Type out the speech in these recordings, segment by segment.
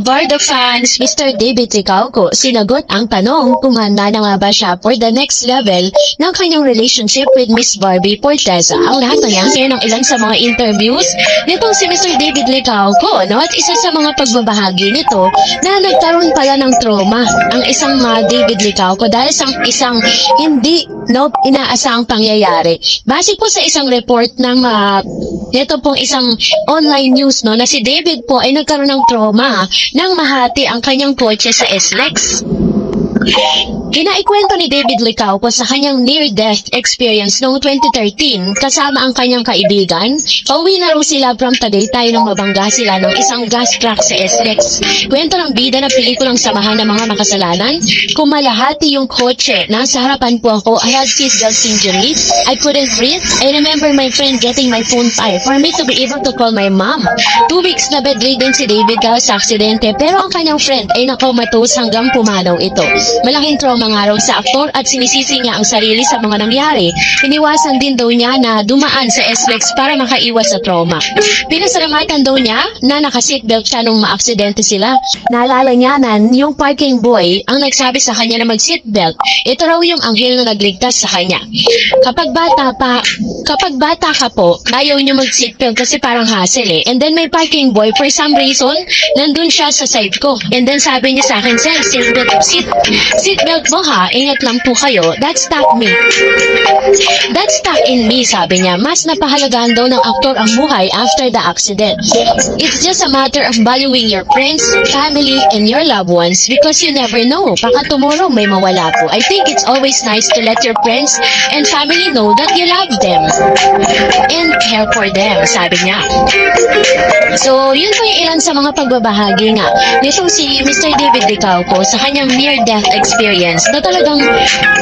Ang Barda fans, Mr. David Ricauco, sinagot ang tanong kung handa na nga ba siya for the next level ng kanyang relationship with Miss Barbie Forteza. Ang lahat na yan, kaya ng ilan sa mga interviews nitong si Mr. David Ricauco, no? At isa sa mga pagbabahagi nito na nagkaroon pala ng trauma ang isang David Ricauco dahil sa isang hindi inaasahang pangyayari. Base po sa isang report ng ito pong isang online news na si David po ay nagkaroon ng trauma nang mahati ang kanyang kotse sa SLEX. Kinaikwento ni David Ricauco sa kanyang near-death experience noong 2013 kasama ang kanyang kaibigan. Pauwi na raw sila from Tagaytay nang mabangga sila ng isang gas truck sa SLEX. Kwento ng bida na pelikulang Samahan ng Mga Makasalanan. Kumalahati yung kotse. Nasa harapan po ako. I had seatbelt injury. I couldn't breathe. I remember my friend getting my phone pie for me to be able to call my mom. 2 weeks na bedridden si David dahil sa aksidente pero ang kanyang friend ay nakomatose hanggang pumanaw ito. Malaking trauma nga raw sa aktor at sinisisi niya ang sarili sa mga nangyari. Iniwasan din daw niya na dumaan sa SLEX para makaiwas sa trauma. Pinasalamatan daw niya na naka-seatbelt siya nung maaksidente sila. Naalala niya na yung parking boy ang nagsabi sa kanya na mag-seatbelt. Ito raw yung anghel na nagligtas sa kanya. Kapag bata ka po, ayaw niyo mag-seatbelt kasi parang hassle eh. And then may parking boy, for some reason, nandun siya sa side ko. And then sabi niya sa akin, "Sir, seatbelt mo ha, ingat lang po kayo." That stuck me. That stuck in me, sabi niya. Mas napahalagaan daw ng aktor ang buhay after the accident. It's just a matter of valuing your friends, family, and your loved ones because you never know. Baka tomorrow may mawala po. I think it's always nice to let your friends and family know that you love them and care for them, sabi niya. So, yun po yung ilan sa mga pagbabahagi nga nitong si Mr. David Ricauco sa kanyang near-death experience na talagang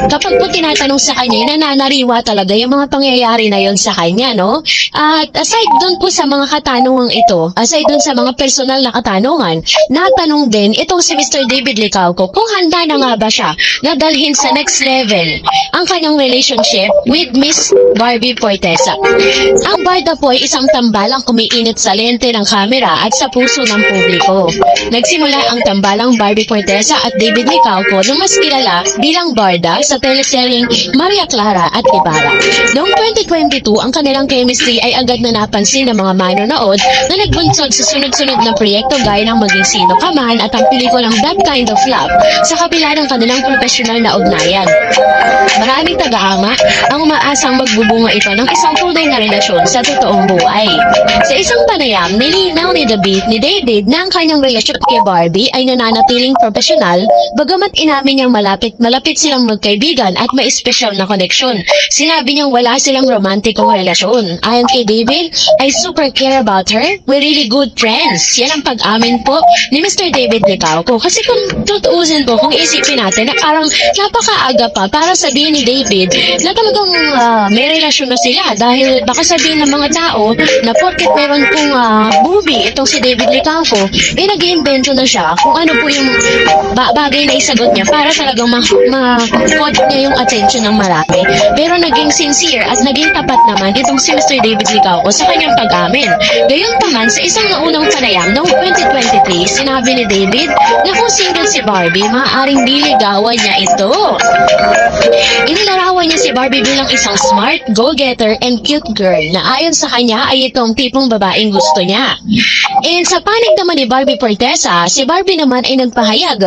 kapag po tinatanong sa kanya, nananariwa talaga yung mga pangyayari na yon sa kanya, no? At aside dun po sa mga katanungang ito, aside dun sa mga personal na katanungan, natanong din itong si Mr. David Ricauco kung handa na nga ba siya na dalhin sa next level ang kanyang relationship with Miss Barbie Forteza. Ang Barda po ay isang tambalang kumiinit sa lente ng kamera at sa puso ng publiko. Nagsimula ang tambalang Barbie Forteza at David Ricauco nung mas kilala bilang Barda sa teleseryeng Maria Clara at Ibarra. Noong 2022, ang kanilang chemistry ay agad na napansin ng mga manonood na nagbunsod sa sunod-sunod na proyekto gaya ng Maging Sino Ka Man at ang pelikulang That Kind of Love sa kabila ng kanilang profesional na ugnayan. Maraming taga-ama ang umaasang magbubunga ito ng isang tunay na relasyon sa totoong buhay. Sa isang panayam, nilinaw ni David na ang kanyang relasyon kay Barbie ay nananatiling profesional bagamat inamin niyang malapit silang magkaibigan at may espesyal na koneksyon. Sinabi niyang wala silang romantikong relasyon. Ayon kay David, I super care about her. We're really good friends. Yan ang pag-amin po ni Mr. David Ricauco. Kasi kung tutuusin po, kung isipin natin na parang napakaaga pa para sabihin ni David na talagang may relasyon na sila dahil baka sabihin ng mga tao na porket meron pong movie itong si David Ricauco, nag-iimbento na siya kung ano po yung bagay na isagot niya para talagang ma-caught niya yung attention ng marami. Pero naging sincere at naging tapat naman itong si Mr. David Ricauco sa kanyang pag-amin. Gayunpaman, sa isang naunang panayam noong 2023, sinabi ni David na kung single si Barbie, maaaring niligawan niya ito. Inilarawan niya si Barbie bilang isang smart, go-getter, and cute girl na ayon sa kanya ay itong tipong babaeng gusto niya. And sa panig naman ni Barbie Forteza, si Barbie naman ay nagpahayag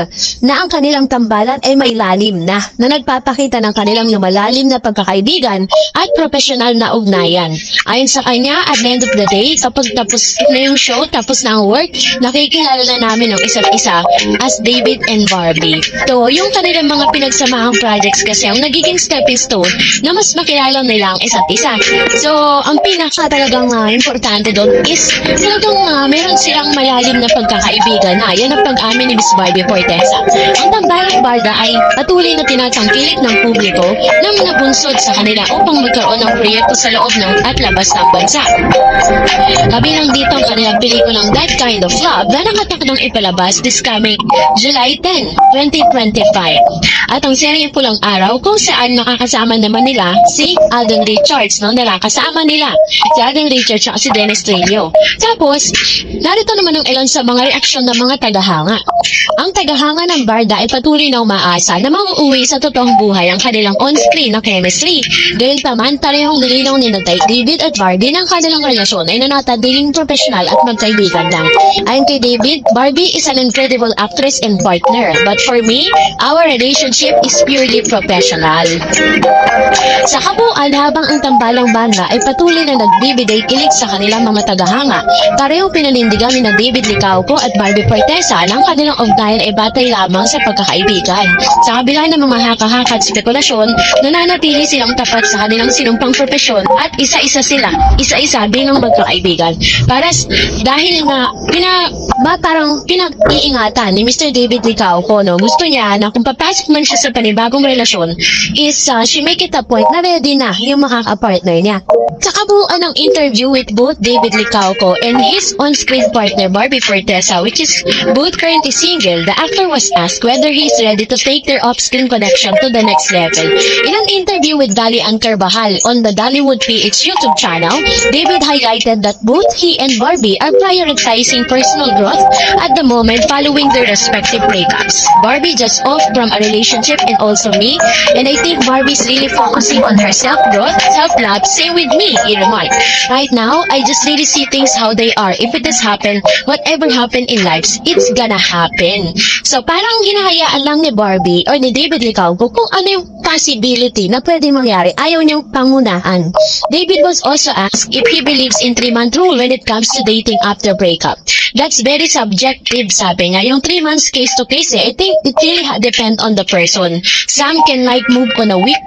na ang kanilang tambalan ay may lalim na nagpapakita ng kanilang lumalalim na pagkakaibigan at profesional na ugnayan. Ayon sa kanya, at the end of the day, kapag tapos na yung show, tapos na ang work, nakikilala na namin ang isa't isa as David and Barbie. So, yung kanilang mga pinagsamahang projects kasi ang nagiging stepping stone na mas makilala nila ang isa't isa. So, ang pinaka talagang importante doon is talagang meron silang malalim na pagkakaibigan na yan ang pag-amin ni Miss Barbie Forteza. Ang tambalang Barda ay patuloy na tinatangkilik ng publiko na nabunsod sa kanila upang magkaroon ng proyekto sa loob ng at labas ng bansa. Kabilang dito ang kanilang pelikulang That Kind of Love na nakatakdang ipalabas this coming July 10, 2025. At ang seryeng Pulang Araw kung saan makakasama naman nila si Alden Richards, no? Nakakasama nila Si Adam Richards at si Dennis Trello. Tapos, narito naman ang ilan sa mga reaksyon ng mga tagahanga. Ang tagahanga ng barda ay patuloy na umaasa na mauuwi sa totoong buhay ang kanilang on-screen na chemistry. Dahil paman, parehong nilinaw ni David at Barbie ng kanilang relasyon ay nanatadiling profesional at magkaibigan lang. Ayon kay David, Barbie is an incredible actress and partner. But for me, our relationship is purely professional. Sa kabuuan, habang ang tambalang banda ay patuloy na nagbibigay kilig sa kanilang mga tagahanga, parehong pinanindigan ni David Licauco at Barbie Fortesa ng kanilang ugnayan ay batay lamang sa pagkakaibigan. Sa kabila ng mga haka-haka at spekulasyon, nananatili silang tapat sa kanilang sinumpang propesyon at isa-isa bilang magkakaibigan. Dahil nga, parang pinag-iingatan ni Mr. David Licauco, no? Gusto niya na kung papasok man siya sa panibagong relasyon, she make it a point na ready na yung makaka-partner niya. Sa kabuuan ng interview with both David Licauco and his on-screen partner Barbie Fortesa, which is both currently single, the actor was asked whether he is ready to take their off-screen connection to the next level. In an interview with Dali Ann Carvajal on the Dollywood PH YouTube channel, David highlighted that both he and Barbie are prioritizing personal growth at the moment following their respective breakups. Barbie just off from a relationship and also me, and I think Barbie's really focusing on her self-growth, self-love, same with me, he remarked. Right now, I just really see things how they are. If it has happened, whatever happened in life, it's gonna happen. So, parang hinahayaan lang ni Barbie or ni David Licauco kung ano yung possibility na pwede mangyari. Ayaw niyang pangunahan. David was also asked if he believes in 3-month rule when it comes to dating after breakup. That's very subjective, sabi niya. Yung 3 months case to case, I think it really depend on the person. Some can move on a week.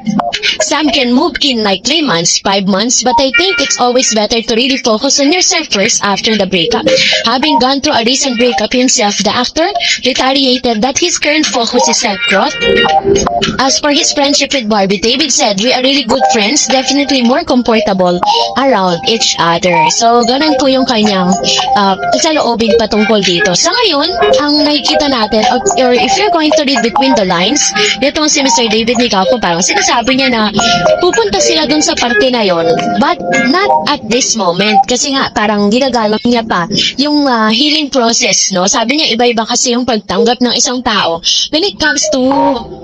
Some can move in 3 months, 5 months, but I think it's always better to really focus on yourself first after the breakup. Having gone through a recent breakup himself, the actor retaliated that his current focus is self-growth. As for his friendship with Barbie, David said, "We are really good friends, definitely more comfortable around each other." So, ganun po yung kanyang saloobin patungkol dito. Sa ngayon, ang nakikita natin, or if you're going to read between the lines, dito si Mr. David Licauco, parang sinasabi niya na pupunta sila dun sa parte na yon, but not at this moment. Kasi nga, parang ginagalang niya pa yung healing process, no? Sabi niya, iba-iba kasi yung pagtanggap ng isang tao when it comes to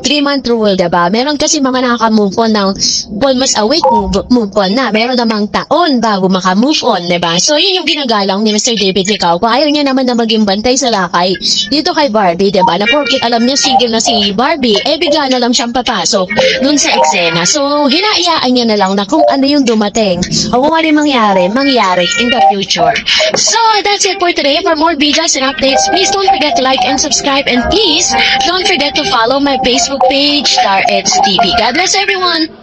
3-month rule, diba? Meron kasi mga nakaka-move on ng almost a week, move on na. Meron namang taon bago maka-move on, diba? So, yun yung ginagalang ni Mr. David Licauco. Ayaw niya naman na maging bantay sa lakay dito kay Barbie, diba? Na porkit alam niya single na si Barbie, bigla na lang siyang papasok dun sa eksena. So, hinaayaan niya na lang na kung ano yung dumating o kung ano yung mangyari in the future. So, that's it for today. For more videos and updates, please don't forget to like and subscribe, and please don't forget to follow my Facebook page, Star Edge TV. God bless everyone!